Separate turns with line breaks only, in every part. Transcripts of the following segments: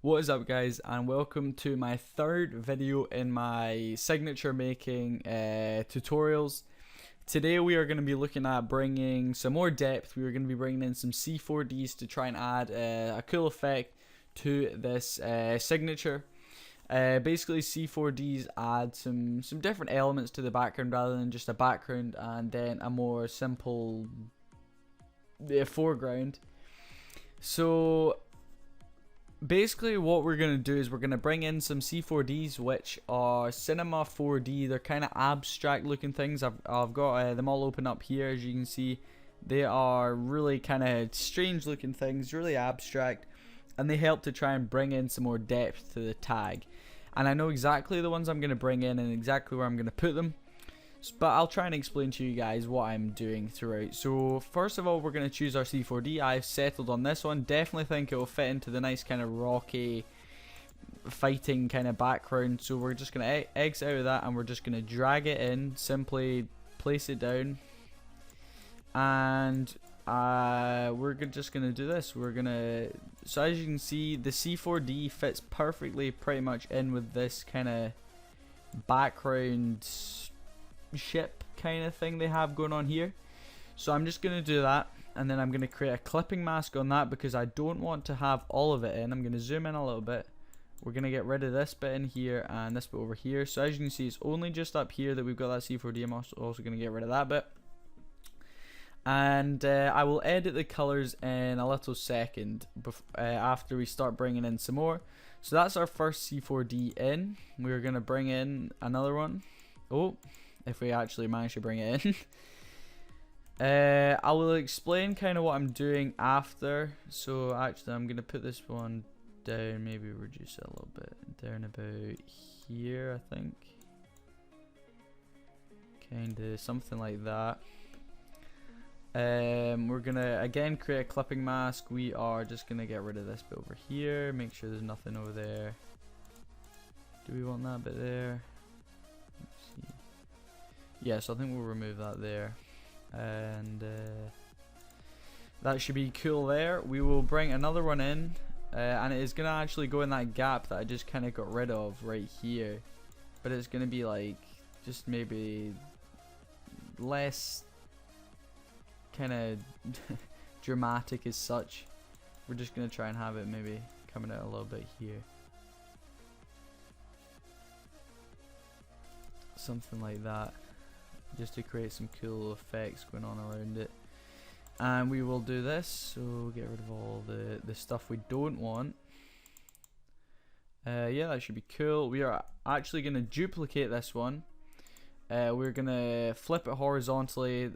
What is up, guys, and welcome to my third video in my signature making tutorials. Today we are going to be looking at bringing some more depth. We are going to be bringing in some C4D's to try and add a cool effect to this signature. Basically, C4D's add some different elements to the background rather than just a background and then a more simple foreground. So basically what we're going to do is we're going to bring in some C4Ds, which are Cinema 4D. They're kind of abstract looking things. I've got them all open up here. As you can see, they are really kind of strange looking things, really abstract, and they help to try and bring in some more depth to the tag. And I know exactly the ones I'm going to bring in and exactly where I'm going to put them, but I'll try and explain to you guys what I'm doing throughout. So first of all, we're going to choose our C4D. I've settled on this one. Definitely think it will fit into the nice kind of rocky fighting kind of background. So we're just going to exit out of that and we're just going to drag it in, simply place it down, and we're just going to do this. We're going to, so as you can see, the C4D fits perfectly pretty much in with this kind of background ship kind of thing they have going on here. So I'm just going to do that, and then I'm going to create a clipping mask on that because I don't want to have all of it in. I'm going to zoom in a little bit. We're going to get rid of this bit in here and this bit over here. So as you can see, it's only just up here that we've got that C4D. I'm also going to get rid of that bit, and I will edit the colors in a little second after we start bringing in some more. So that's our first C4D in. We're going to bring in another one. Oh, if we actually manage to bring it in. I will explain kind of what I'm doing after. So actually I'm going to put this one down, maybe reduce it a little bit, down about here I think. Kind of something like that. We're going to again create a clipping mask. We are just going to get rid of this bit over here, make sure there's nothing over there. Do we want that bit there? Yes, I think we'll remove that there, and that should be cool there. We will bring another one in, and it is going to actually go in that gap that I just kind of got rid of right here, but it's going to be like just maybe less kind of dramatic as such. We're just going to try and have it maybe coming out a little bit here, something like that, just to create some cool effects going on around it. And we will do this, so get rid of all the stuff we don't want. Yeah, that should be cool. We are actually going to duplicate this one. We're going to flip it horizontally,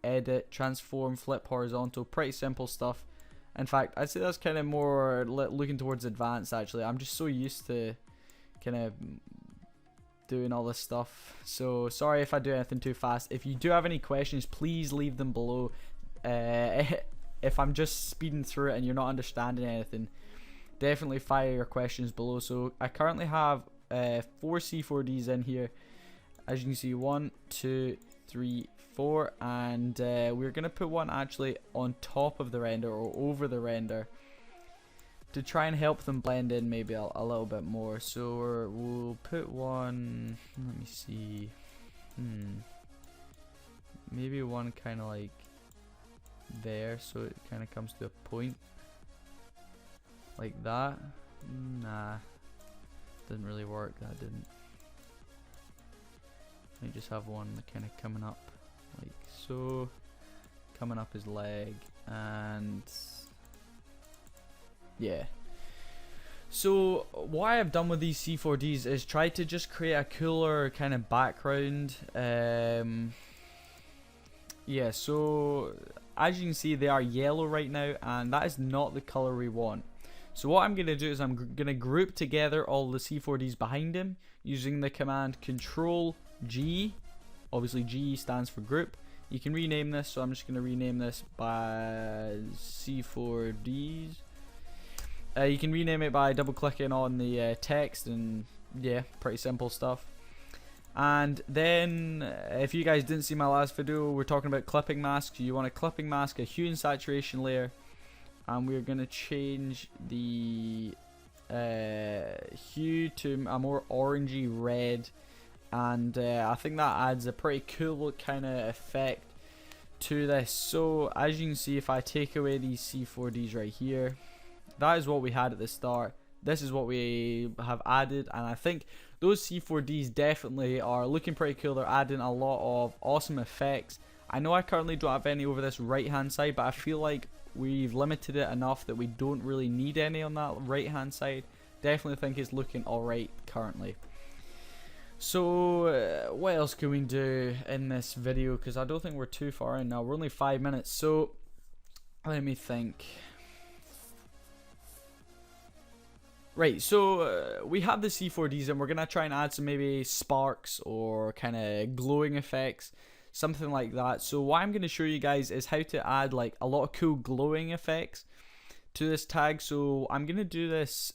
edit, transform, flip horizontal. Pretty simple stuff. In fact, I'd say that's kind of more looking towards advanced actually. I'm just so used to kind of doing all this stuff, so sorry if I do anything too fast. If you do have any questions, please leave them below. If I'm just speeding through it and you're not understanding anything, definitely fire your questions below. So I currently have 4 C4Ds in here, as you can see, 1, 2, 3, 4, and we're gonna put one actually on top of the render or over the render to try and help them blend in maybe a little bit more. So we'll put one, let me see, maybe one kind of like there, so it kind of comes to a point like that. Nah, didn't really work, that didn't. I just have one kind of coming up like so, coming up his leg, and yeah. So what I have done with these C4Ds is try to just create a cooler kind of background. Yeah, so as you can see, they are yellow right now, and that is not the color we want. So what I'm going to do is I'm going to group together all the C4Ds behind him using the command Control G. Obviously G stands for group. You can rename this, so I'm just going to rename this by C4Ds. You can rename it by double clicking on the text, and yeah, pretty simple stuff. And then if you guys didn't see my last video, we're talking about clipping masks. You want a clipping mask, a hue and saturation layer, and we're going to change the hue to a more orangey red, and I think that adds a pretty cool kind of effect to this. So as you can see, if I take away these C4Ds right here, that is what we had at the start. This is what we have added, and I think those C4Ds definitely are looking pretty cool. They're adding a lot of awesome effects. I know I currently don't have any over this right hand side, but I feel like we've limited it enough that we don't really need any on that right hand side. Definitely think it's looking alright currently. So what else can we do in this video, because I don't think we're too far in now. We're only 5 minutes, so let me think. Right, so we have the C4Ds, and we're going to try and add some maybe sparks or kind of glowing effects, something like that. So what I'm going to show you guys is how to add like a lot of cool glowing effects to this tag. So I'm going to do this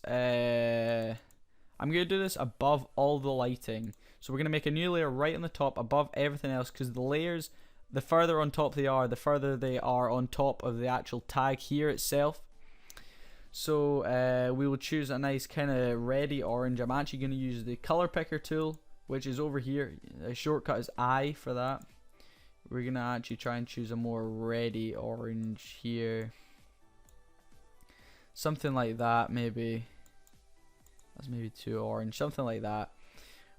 above all the lighting. So we're going to make a new layer right on the top above everything else, because the layers, the further on top they are, the further they are on top of the actual tag here itself. So we will choose a nice kind of reddy orange. I'm actually going to use the color picker tool, which is over here. The shortcut is I for that. We're going to actually try and choose a more reddy orange here. Something like that maybe. That's maybe too orange. Something like that.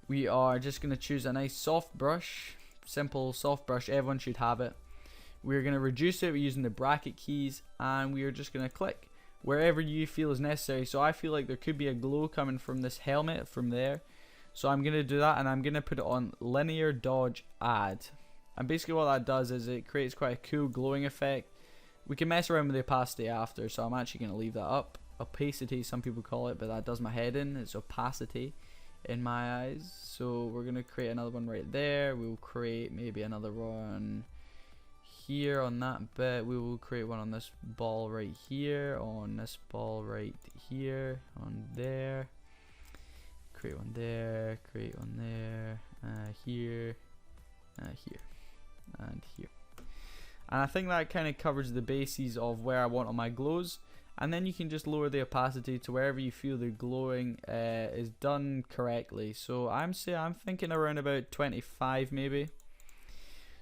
We are just going to choose a nice soft brush. Simple soft brush. Everyone should have it. We're going to reduce it using the bracket keys, and we are just going to click wherever you feel is necessary. So I feel like there could be a glow coming from this helmet from there, so I'm going to do that, and I'm going to put it on linear dodge add. And basically what that does is it creates quite a cool glowing effect. We can mess around with the opacity after, so I'm actually going to leave that up. Opacity some people call it, but that does my head in. It's opacity in my eyes. So we're going to create another one right there. We'll create maybe another one here on that bit. We will create one on this ball right here, on this ball right here, on there, create one there, create one there, here, here, and here. And I think that kind of covers the bases of where I want all my glows. And then you can just lower the opacity to wherever you feel the glowing is done correctly. So I'm thinking around about 25 maybe.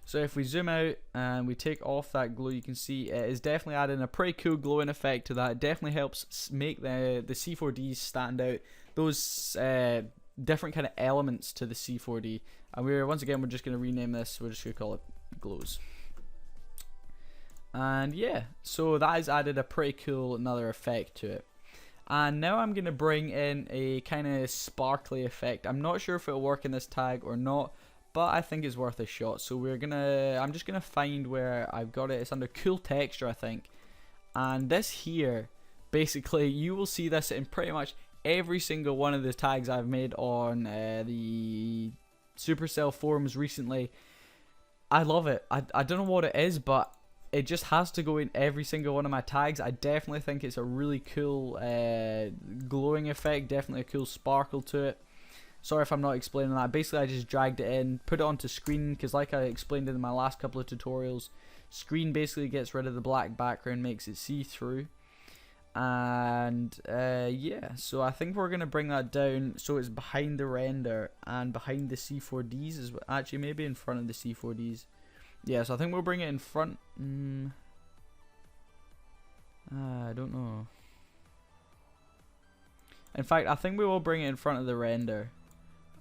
So if we zoom out and we take off that glow, you can see it is definitely adding a pretty cool glowing effect to that. It definitely helps make the C4Ds stand out. Those different kind of elements to the C4D. And we're just going to rename this. We're just going to call it glows. And yeah, so that has added a pretty cool another effect to it. And now I'm going to bring in a kind of sparkly effect. I'm not sure if it'll work in this tag or not, but I think it's worth a shot. So I'm just gonna find where I've got it. It's under cool texture, I think. And this here, basically, you will see this in pretty much every single one of the tags I've made on the Supercell forums recently. I love it. I don't know what it is, but it just has to go in every single one of my tags. I definitely think it's a really cool glowing effect. Definitely a cool sparkle to it. Sorry if I'm not explaining that. Basically, I just dragged it in, put it onto screen, because like I explained in my last couple of tutorials, screen basically gets rid of the black background, makes it see-through. And yeah, so I think we're going to bring that down so it's behind the render and behind the C4Ds, is actually maybe in front of the C4Ds. Yeah, so I think we'll bring it in front. I don't know. In fact, I think we will bring it in front of the render.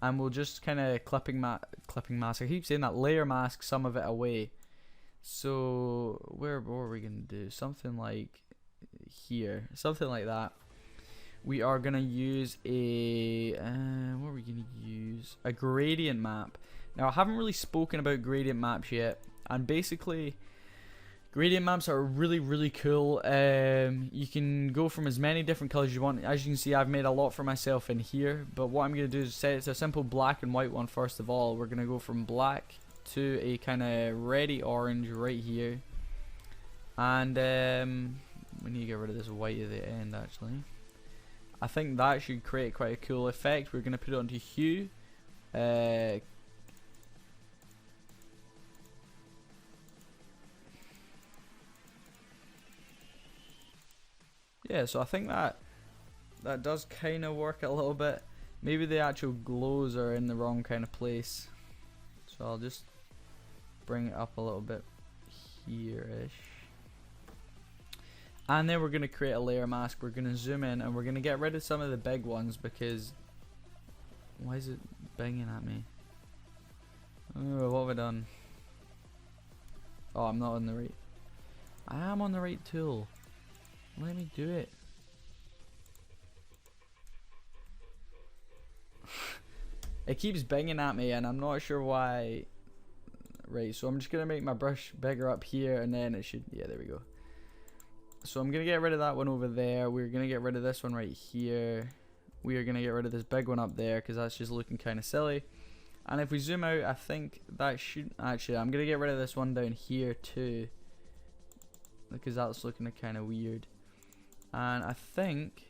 And we'll just kind of clipping mask. I keep saying that, layer mask some of it away. So what are we gonna do? Something like here, something like that. We are gonna use a what are we gonna use? A gradient map. Now I haven't really spoken about gradient maps yet, and basically gradient maps are really cool. You can go from as many different colors you want. As you can see, I've made a lot for myself in here, but what I'm going to do is set it to a simple black and white one first of all. We're going to go from black to a kind of reddy orange right here, and we need to get rid of this white at the end actually. I think that should create quite a cool effect. We're going to put it onto hue. Yeah, so I think that that does kind of work a little bit. Maybe the actual glows are in the wrong kind of place. So I'll just bring it up a little bit here-ish. And then we're going to create a layer mask. We're going to zoom in and we're going to get rid of some of the big ones because... Why is it banging at me? Oh, what have I done? Oh, I'm not on the right... I am on the right tool. Let me do it. It keeps banging at me and I'm not sure why. Right, so I'm just going to make my brush bigger up here and then it should... Yeah, there we go. So I'm going to get rid of that one over there. We're going to get rid of this one right here. We are going to get rid of this big one up there because that's just looking kind of silly. And if we zoom out, I think that should... Actually, I'm going to get rid of this one down here too, because that's looking kind of weird. And I think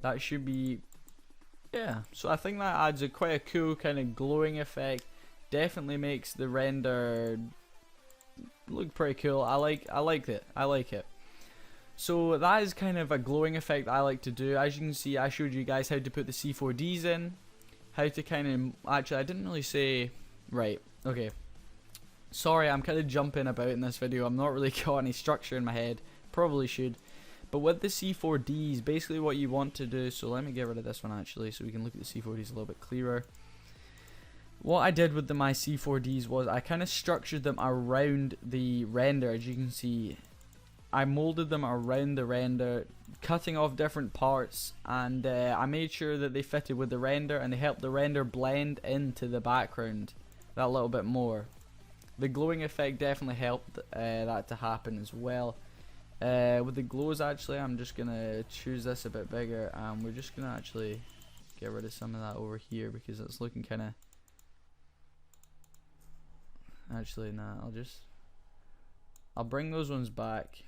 that should be... Yeah, so I think that adds quite a cool kind of glowing effect. Definitely makes the render look pretty cool. I like it. So that is kind of a glowing effect I like to do. As you can see, I showed you guys how to put the C4D's in, how to kind of... Actually, I didn't really say... Right, okay. Sorry, I'm kind of jumping about in this video. I'm not really got any structure in my head. Probably should. But with the C4D's, basically what you want to do... So let me get rid of this one actually, so we can look at the C4D's a little bit clearer. What I did with my C4D's was I kind of structured them around the render. As you can see, I molded them around the render, cutting off different parts, and I made sure that they fitted with the render and they helped the render blend into the background that little bit more. The glowing effect definitely helped that to happen as well. With the glows, actually, I'm just gonna choose this a bit bigger, and we're just gonna actually get rid of some of that over here because it's looking kind of... Actually, nah, I'll bring those ones back,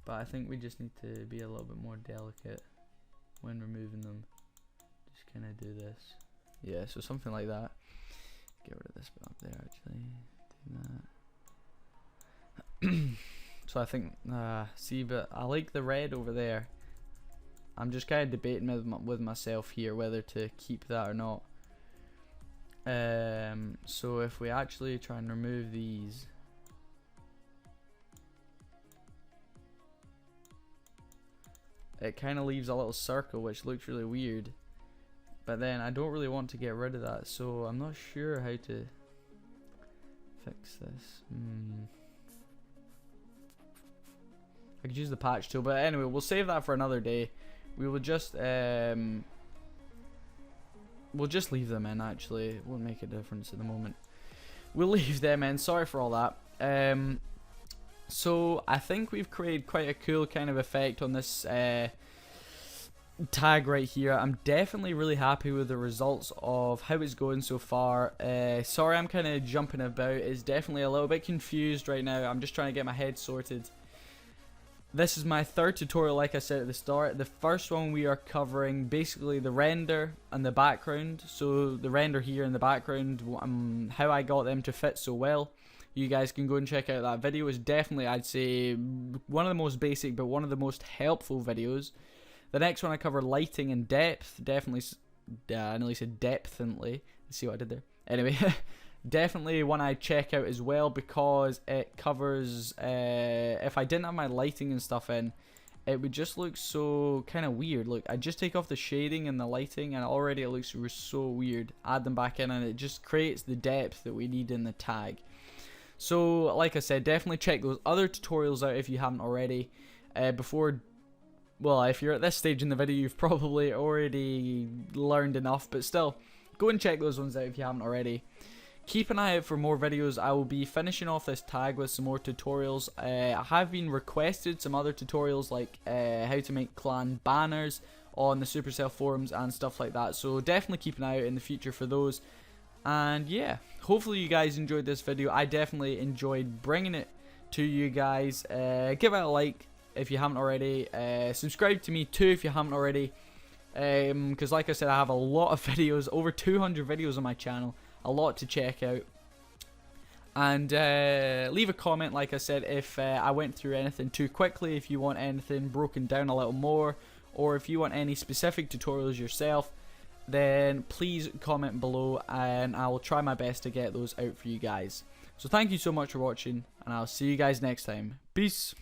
but I think we just need to be a little bit more delicate when removing them. Just kind of do this. Yeah, so something like that. Get rid of this bit up there, actually. Do that. So I think, see, but I like the red over there. I'm just kind of debating with myself here whether to keep that or not. So if we actually try and remove these, it kind of leaves a little circle which looks really weird, but then I don't really want to get rid of that, so I'm not sure how to fix this. I could use the patch tool, but anyway, we'll save that for another day. We will just we'll just leave them in, actually. It won't make a difference at the moment. We'll leave them in. Sorry for all that. So I think we've created quite a cool kind of effect on this tag right here. I'm definitely really happy with the results of how it's going so far. Sorry I'm kind of jumping about. It's definitely a little bit confused right now. I'm just trying to get my head sorted. This is my third tutorial, like I said at the start. The first one we are covering basically the render and the background. So the render here and the background, how I got them to fit so well. You guys can go and check out that video. It's definitely, I'd say, one of the most basic but one of the most helpful videos. The next one I cover lighting and depth. Definitely, I nearly said depthantly. Let's see what I did there. Anyway. Definitely one I check out as well because it covers, if I didn't have my lighting and stuff in, it would just look so kind of weird. Look, I just take off the shading and the lighting and already it looks so weird. Add them back in and it just creates the depth that we need in the tag. So like I said, definitely check those other tutorials out if you haven't already. Well, if you're at this stage in the video, you've probably already learned enough, but still, go and check those ones out if you haven't already. Keep an eye out for more videos. I will be finishing off this tag with some more tutorials. I have been requested some other tutorials like how to make clan banners on the Supercell forums and stuff like that. So definitely keep an eye out in the future for those. And yeah, hopefully you guys enjoyed this video. I definitely enjoyed bringing it to you guys. Give it a like if you haven't already. Subscribe to me too if you haven't already. Because like I said, I have a lot of videos, over 200 videos on my channel. A lot to check out. And leave a comment, like I said, if I went through anything too quickly, if you want anything broken down a little more, or if you want any specific tutorials yourself, then please comment below and I will try my best to get those out for you guys. So thank you so much for watching, and I'll see you guys next time. Peace.